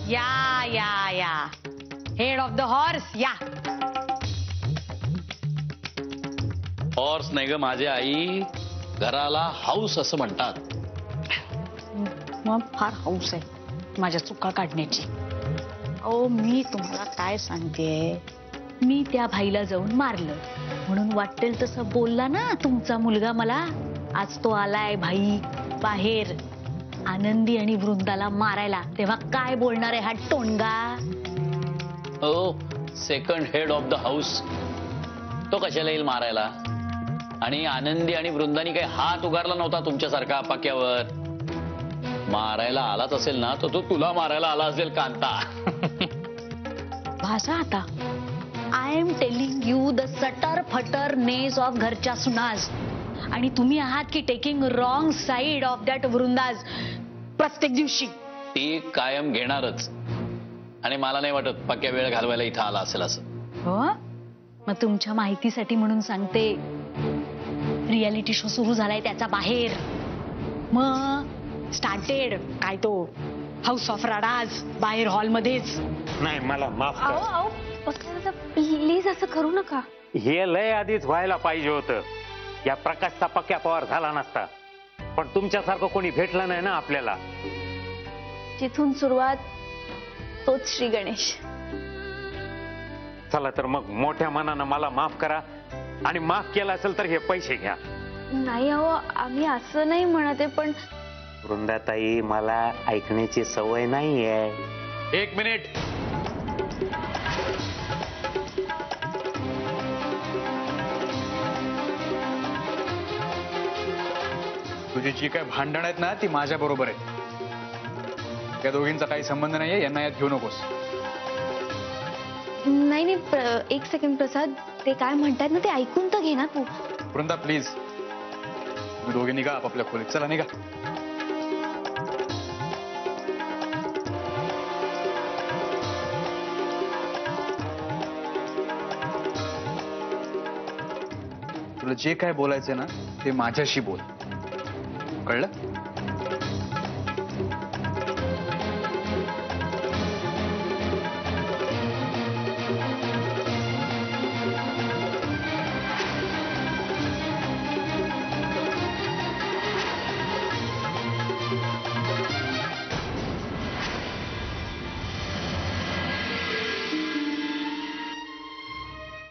या या या हेड ऑफ द हॉर्स या. हॉर्स नाही ग माझी आई, घराला हाऊस असं म्हणतात. मग फार हौस आहे माझ्या चुका काढण्याची. अहो मी तुम्हाला काय सांगते, मी त्या भाईला जाऊन मारलं म्हणून वाटेल तसं बोलला ना तुमचा मुलगा मला. आज तो आलाय भाई बाहेर आनंदी आणि वृंदाला मारायला, तेव्हा काय बोलणार आहे हा टोणगा? हो, second head of the house तो कशाला येईल मारायला? आणि आनंदी आणि वृंदानी काही हात उगारला नव्हता तुमच्यासारखा पाक्यावर. मारायला आलाच असेल ना तर तो तुला मारायला आला असेल कांता. भाषा आता I am telling you the सटर फटर नेस ऑफ घरच्या सुनाज, आणि तुम्ही आहात की taking wrong side of that वृंदाज प्रत्येक दिवशी. ती कायम घेणारच, आणि मला नाही वाटत पक्या वेळ घालवायला इथं आला असेल असं. हो, मग तुमच्या माहितीसाठी म्हणून सांगते, रियालिटी शो सुरू झालाय त्याचा बाहेर. मग स्टार्टेड काय तो हाऊस ऑफ राडाज बाहेर हॉलमध्येच. नाही मला माफ कर. अहो प्लीज असं करू नका. हे लय आधीच व्हायला पाहिजे होतं. या प्रकाशचा पक्या पवार झाला नसता, पण तुमच्यासारखं कोणी भेटलं नाही ना आपल्याला. जिथून सुरुवात तोच श्री गणेश. चला तर मग मोठ्या मनानं मला माफ करा, आणि माफ केलं असेल तर हे पैसे घ्या. नाही अहो आम्ही असं नाही म्हणत आहे, पण वृंदाताई मला ऐकण्याची सवय नाहीये. एक मिनिट. तुझी जी काय भांडण आहेत ना ती माझ्या बरोबर आहे. त्या दोघींचा काही संबंध नाहीये, यांना यात घेऊ नकोस. नाही नाही एक सेकंड प्रसाद, ते काय म्हणतात ना ते ऐकून तर घे ना तू. वृंदा प्लीज, तुम्ही दोघे निघा आपापल्या खोलीत. चला निघा. तुला जे काय बोलायचंय ना ते माझ्याशी बोल, कळलं?